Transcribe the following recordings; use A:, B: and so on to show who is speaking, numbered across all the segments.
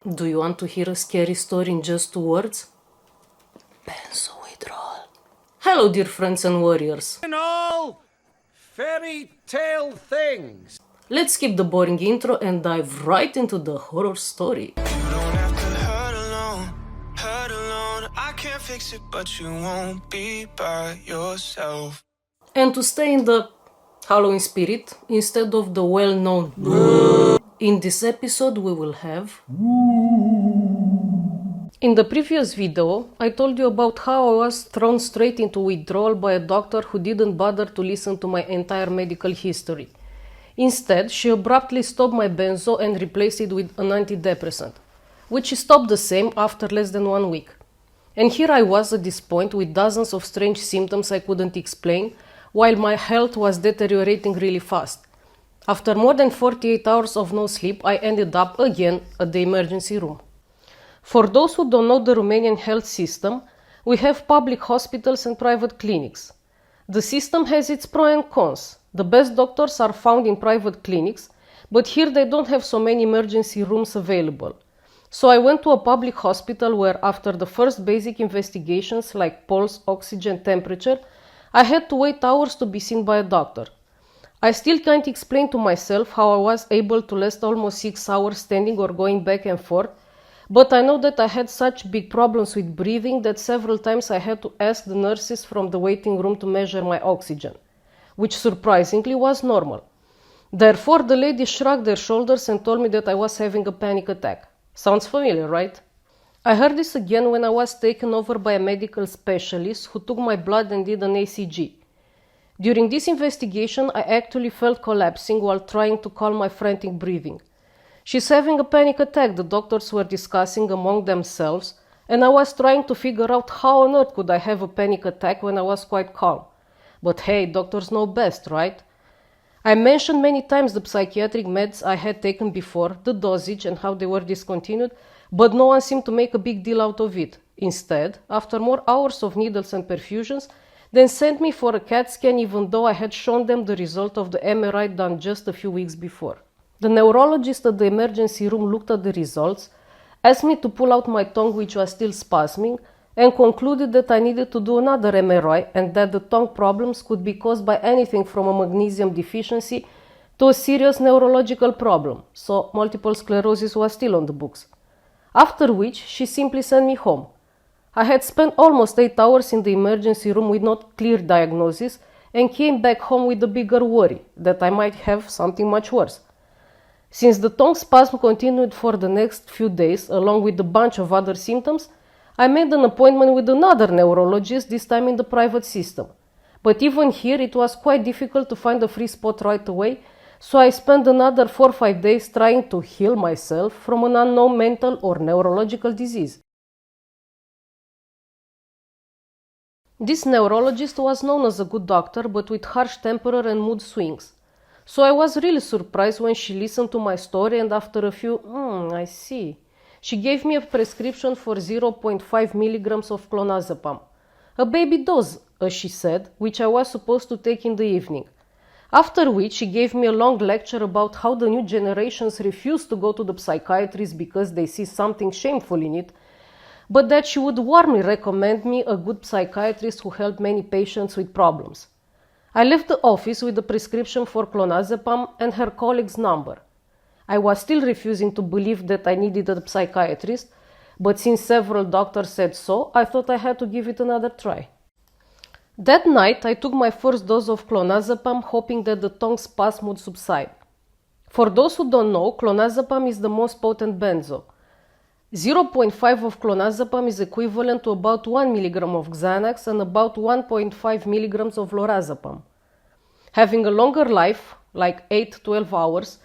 A: Do you want to hear a scary story in just 2 words? Benzo withdrawal. Hello, dear friends and warriors.
B: In all fairy tale things.
A: Let's skip the boring intro and dive right into the horror story.
C: You don't have to hurt alone. I can't fix it, but you won't be by yourself.
A: And to stay in the Halloween spirit, instead of the well-known in this episode we will have... In the previous video, I told you about how I was thrown straight into withdrawal by a doctor who didn't bother to listen to my entire medical history. Instead, she abruptly stopped my benzo and replaced it with an antidepressant, which she stopped the same after less than 1 week. And here I was at this point with dozens of strange symptoms I couldn't explain, while my health was deteriorating really fast. After more than 48 hours of no sleep, I ended up again at the emergency room. For those who don't know the Romanian health system, we have public hospitals and private clinics. The system has its pros and cons. The best doctors are found in private clinics, but here they don't have so many emergency rooms available. So I went to a public hospital where, after the first basic investigations like pulse, oxygen, temperature, I had to wait hours to be seen by a doctor. I still can't explain to myself how I was able to last almost 6 hours standing or going back and forth, but I know that I had such big problems with breathing that several times I had to ask the nurses from the waiting room to measure my oxygen, which surprisingly was normal. Therefore, the ladies shrugged their shoulders and told me that I was having a panic attack. Sounds familiar, right? I heard this again when I was taken over by a medical specialist who took my blood and did an ECG. During this investigation, I actually felt collapsing while trying to calm my frantic breathing. She's having a panic attack, the doctors were discussing among themselves, and I was trying to figure out how on earth could I have a panic attack when I was quite calm. But hey, doctors know best, right? I mentioned many times the psychiatric meds I had taken before, the dosage and how they were discontinued, but no one seemed to make a big deal out of it. Instead, after more hours of needles and perfusions, they sent me for a CAT scan even though I had shown them the result of the MRI done just a few weeks before. The neurologist at the emergency room looked at the results, asked me to pull out my tongue which was still spasming, and concluded that I needed to do another MRI and that the tongue problems could be caused by anything from a magnesium deficiency to a serious neurological problem, so multiple sclerosis was still on the books. After which, she simply sent me home. I had spent almost 8 hours in the emergency room with not clear diagnosis and came back home with a bigger worry that I might have something much worse. Since the tongue spasm continued for the next few days, along with a bunch of other symptoms, I made an appointment with another neurologist, this time in the private system. But even here it was quite difficult to find a free spot right away, so I spent another 4 or 5 days trying to heal myself from an unknown mental or neurological disease. This neurologist was known as a good doctor, but with harsh temper and mood swings. So I was really surprised when she listened to my story and after a few, I see, she gave me a prescription for 0.5 milligrams of clonazepam. A baby dose, as she said, which I was supposed to take in the evening. After which she gave me a long lecture about how the new generations refuse to go to the psychiatrist because they see something shameful in it, but that she would warmly recommend me a good psychiatrist who helped many patients with problems. I left the office with the prescription for clonazepam and her colleague's number. I was still refusing to believe that I needed a psychiatrist, but since several doctors said so, I thought I had to give it another try. That night, I took my first dose of clonazepam, hoping that the tongue spasm would subside. For those who don't know, clonazepam is the most potent benzo. 0.5 of clonazepam is equivalent to about 1 milligram of Xanax and about 1.5 milligrams of lorazepam. Having a longer life, like 8-12 hours,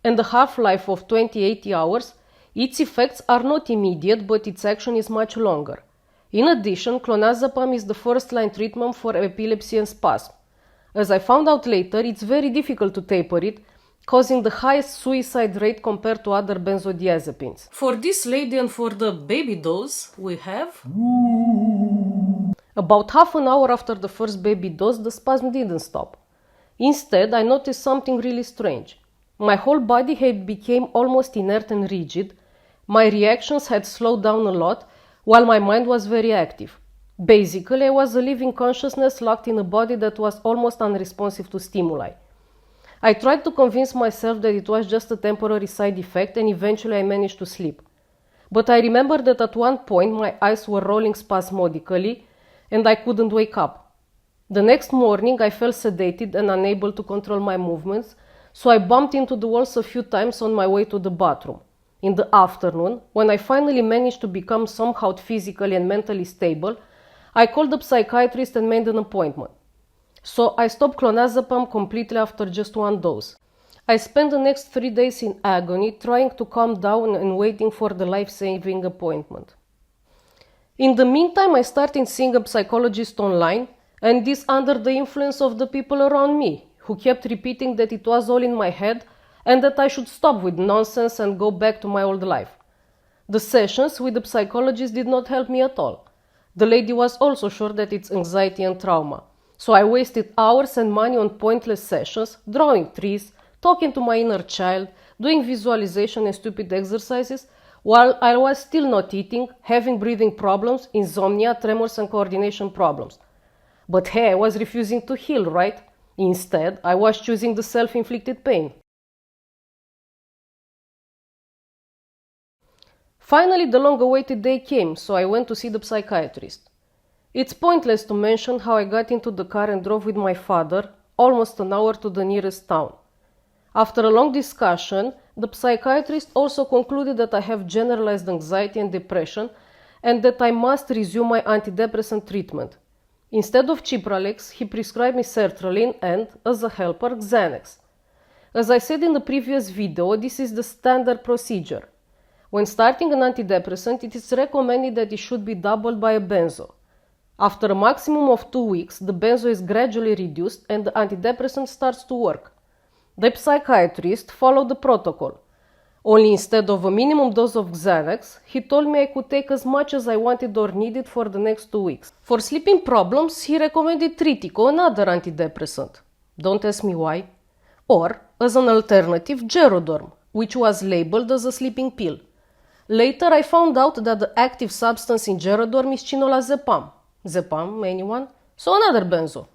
A: and a half-life of 20-80 hours, its effects are not immediate, but its action is much longer. In addition, clonazepam is the first-line treatment for epilepsy and spasm. As I found out later, it's very difficult to taper it, causing the highest suicide rate compared to other benzodiazepines. For this lady and for the baby dose, we have... About half an hour after the first baby dose, the spasm didn't stop. Instead, I noticed something really strange. My whole body had become almost inert and rigid, My reactions had slowed down a lot, while my mind was very active. Basically, I was a living consciousness locked in a body that was almost unresponsive to stimuli. I tried to convince myself that it was just a temporary side effect, and eventually I managed to sleep. But I remember that at one point my eyes were rolling spasmodically and I couldn't wake up. The next morning I felt sedated and unable to control my movements, so I bumped into the walls a few times on my way to the bathroom. In the afternoon, when I finally managed to become somehow physically and mentally stable, I called the psychiatrist and made an appointment. So I stopped clonazepam completely after just one dose. I spent the next 3 days in agony, trying to calm down and waiting for the life-saving appointment. In the meantime, I started seeing a psychologist online, and this under the influence of the people around me, who kept repeating that it was all in my head and that I should stop with nonsense and go back to my old life. The sessions with the psychologist did not help me at all. The lady was also sure that it's anxiety and trauma. So I wasted hours and money on pointless sessions, drawing trees, talking to my inner child, doing visualization and stupid exercises, while I was still not eating, having breathing problems, insomnia, tremors and coordination problems. But hey, I was refusing to heal, right? Instead, I was choosing the self-inflicted pain. Finally, the long-awaited day came, so I went to see the psychiatrist. It's pointless to mention how I got into the car and drove with my father, almost an hour to the nearest town. After a long discussion, the psychiatrist also concluded that I have generalized anxiety and depression and that I must resume my antidepressant treatment. Instead of Cipralex, he prescribed me sertraline and, as a helper, Xanax. As I said in the previous video, this is the standard procedure. When starting an antidepressant, it is recommended that it should be doubled by a benzo. After a maximum of 2 weeks, the benzo is gradually reduced and the antidepressant starts to work. The psychiatrist followed the protocol. Only instead of a minimum dose of Xanax, he told me I could take as much as I wanted or needed for the next 2 weeks. For sleeping problems, he recommended Tritico, another antidepressant. Don't ask me why. Or, as an alternative, Gerodorm, which was labeled as a sleeping pill. Later, I found out that the active substance in Gerodorm is cinolazepam. Zepam, anyone? So another benzo,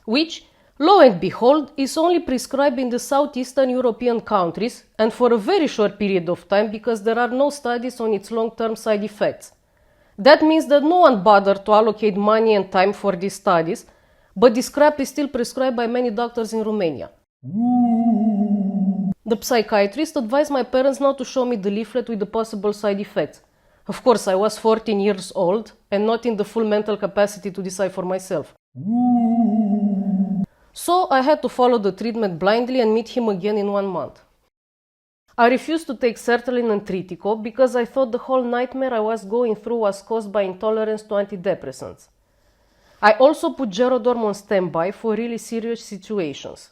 A: which, lo and behold, is only prescribed in the southeastern European countries and for a very short period of time because there are no studies on its long-term side effects. That means that no one bothered to allocate money and time for these studies, but this crap is still prescribed by many doctors in Romania. The psychiatrist advised my parents not to show me the leaflet with the possible side effects. Of course, I was 14 years old and not in the full mental capacity to decide for myself. So I had to follow the treatment blindly and meet him again in 1 month. I refused to take sertraline and Tritico because I thought the whole nightmare I was going through was caused by intolerance to antidepressants. I also put Gerodorm on standby for really serious situations.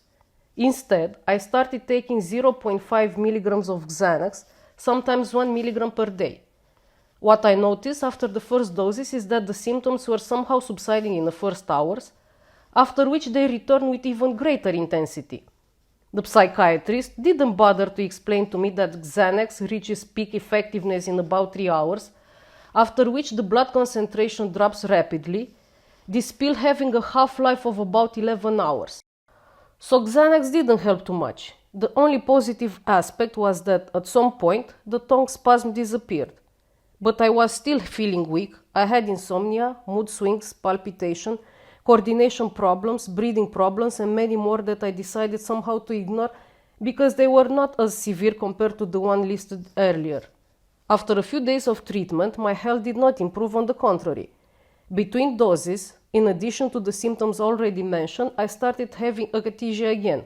A: Instead, I started taking 0.5 milligrams of Xanax, sometimes 1 milligram per day. What I noticed after the first doses is that the symptoms were somehow subsiding in the first hours, after which they returned with even greater intensity. The psychiatrist didn't bother to explain to me that Xanax reaches peak effectiveness in about 3 hours, after which the blood concentration drops rapidly, this pill having a half-life of about 11 hours. So Xanax didn't help too much. The only positive aspect was that at some point the tongue spasm disappeared. But I was still feeling weak. I had insomnia, mood swings, palpitation, coordination problems, breathing problems, and many more that I decided somehow to ignore because they were not as severe compared to the one listed earlier. After a few days of treatment, my health did not improve, on the contrary. Between doses, in addition to the symptoms already mentioned, I started having akathisia again.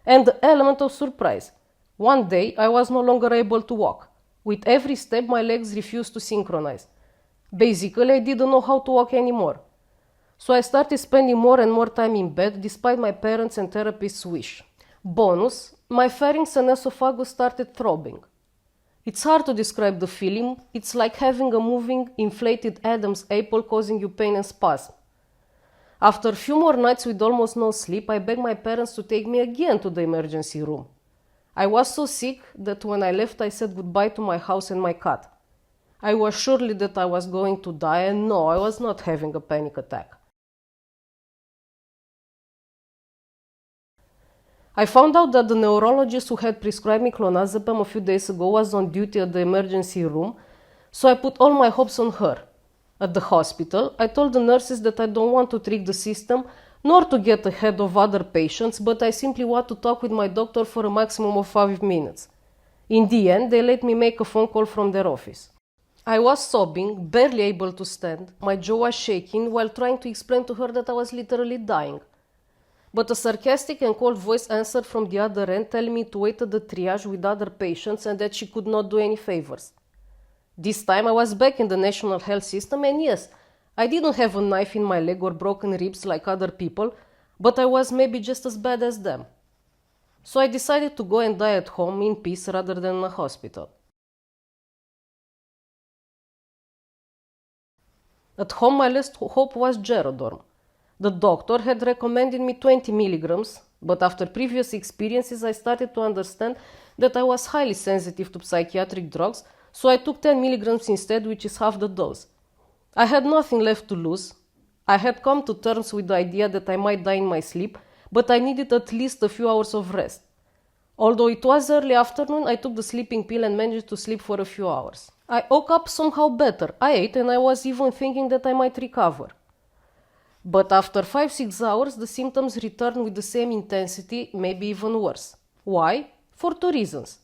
A: And the element of surprise. One day, I was no longer able to walk. With every step, my legs refused to synchronize. Basically, I didn't know how to walk anymore. So I started spending more and more time in bed, despite my parents' and therapist's wish. Bonus, my pharynx and esophagus started throbbing. It's hard to describe the feeling. It's like having a moving, inflated Adam's apple causing you pain and spasm. After a few more nights with almost no sleep, I begged my parents to take me again to the emergency room. I was so sick that when I left, I said goodbye to my house and my cat. I was surely that I was going to die, and no, I was not having a panic attack. I found out that the neurologist who had prescribed me clonazepam a few days ago was on duty at the emergency room, so I put all my hopes on her. At the hospital, I told the nurses that I don't want to trick the system nor to get ahead of other patients, but I simply want to talk with my doctor for a maximum of 5 minutes. In the end, they let me make a phone call from their office. I was sobbing, barely able to stand. My jaw was shaking while trying to explain to her that I was literally dying. But a sarcastic and cold voice answered from the other end, telling me to wait at the triage with other patients and that she could not do any favors. This time I was back in the national health system, and yes, I didn't have a knife in my leg or broken ribs like other people, but I was maybe just as bad as them. So I decided to go and die at home in peace rather than in a hospital. At home, my last hope was Gerodorm. The doctor had recommended me 20 milligrams, but after previous experiences, I started to understand that I was highly sensitive to psychiatric drugs, so I took 10 milligrams instead, which is half the dose. I had nothing left to lose. I had come to terms with the idea that I might die in my sleep, but I needed at least a few hours of rest. Although it was early afternoon, I took the sleeping pill and managed to sleep for a few hours. I woke up somehow better. I ate and I was even thinking that I might recover. But after 5-6 hours, the symptoms returned with the same intensity, maybe even worse. Why? For 2 reasons.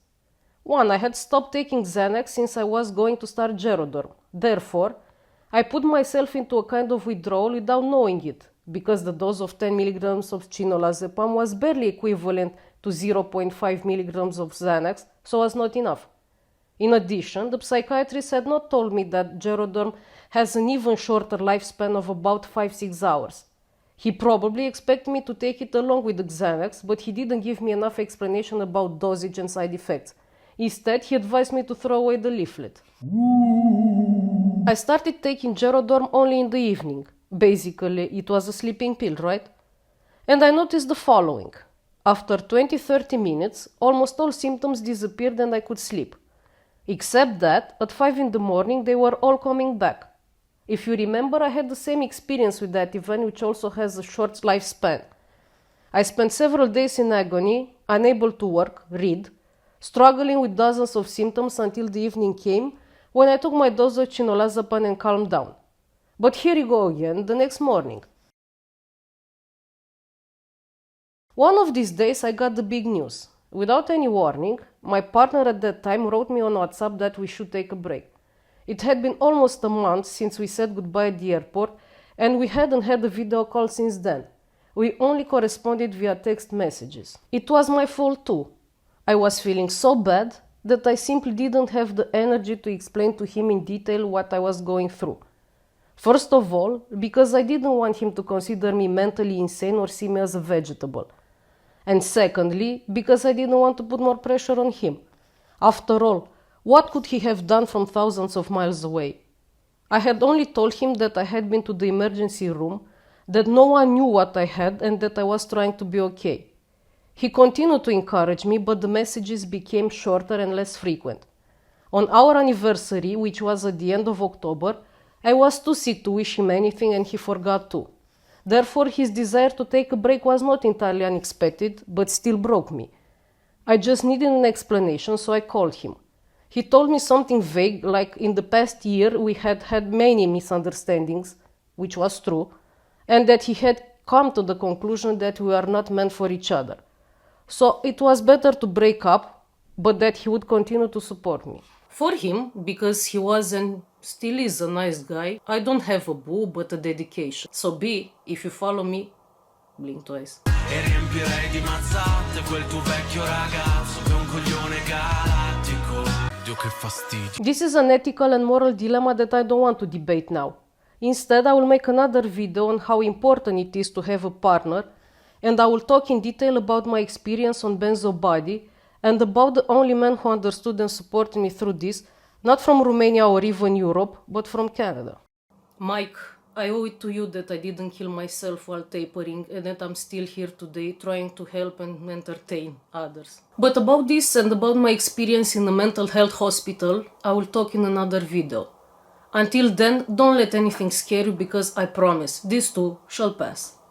A: 1, I had stopped taking Xanax since I was going to start Gerodorm. Therefore, I put myself into a kind of withdrawal without knowing it, because the dose of 10 milligrams of cinolazepam was barely equivalent to 0.5 milligrams of Xanax, so was not enough. In addition, the psychiatrist had not told me that Gerodorm has an even shorter lifespan of about 5-6 hours. He probably expected me to take it along with the Xanax, but he didn't give me enough explanation about dosage and side effects. Instead, he advised me to throw away the leaflet. I started taking Gerodorm only in the evening. Basically, it was a sleeping pill, right? And I noticed the following. After 20-30 minutes, almost all symptoms disappeared and I could sleep. Except that, at 5 in the morning, they were all coming back. If you remember, I had the same experience with that event, which also has a short lifespan. I spent several days in agony, unable to work, read, struggling with dozens of symptoms until the evening came, when I took my dose of cinolazepam and calmed down. But here you go again, the next morning. One of these days I got the big news. Without any warning, my partner at that time wrote me on WhatsApp that we should take a break. It had been almost a month since we said goodbye at the airport, and we hadn't had a video call since then. We only corresponded via text messages. It was my fault too. I was feeling so bad that I simply didn't have the energy to explain to him in detail what I was going through. First of all, because I didn't want him to consider me mentally insane or see me as a vegetable. And secondly, because I didn't want to put more pressure on him. After all, what could he have done from thousands of miles away? I had only told him that I had been to the emergency room, that no one knew what I had, and that I was trying to be okay. He continued to encourage me, but the messages became shorter and less frequent. On our anniversary, which was at the end of October, I was too sick to wish him anything, and he forgot to. Therefore, his desire to take a break was not entirely unexpected, but still broke me. I just needed an explanation, so I called him. He told me something vague, like in the past year we had had many misunderstandings, which was true, and that he had come to the conclusion that we are not meant for each other. So it was better to break up, but that he would continue to support me. For him, because he was and still is a nice guy, I don't have a boo but a dedication. So B, if you follow me, blink twice.
C: E riempirei di mazzate quel tuo vecchio ragazzo che è un coglione galattico. Dio che fastidio.
A: This is an ethical and moral dilemma that I don't want to debate now. Instead, I will make another video on how important it is to have a partner, and I will talk in detail about my experience on BenzoBody and about the only man who understood and supported me through this, not from Romania or even Europe, but from Canada. Mike, I owe it to you that I didn't kill myself while tapering and that I'm still here today trying to help and entertain others. But about this and about my experience in a mental health hospital, I will talk in another video. Until then, don't let anything scare you because I promise, this too shall pass.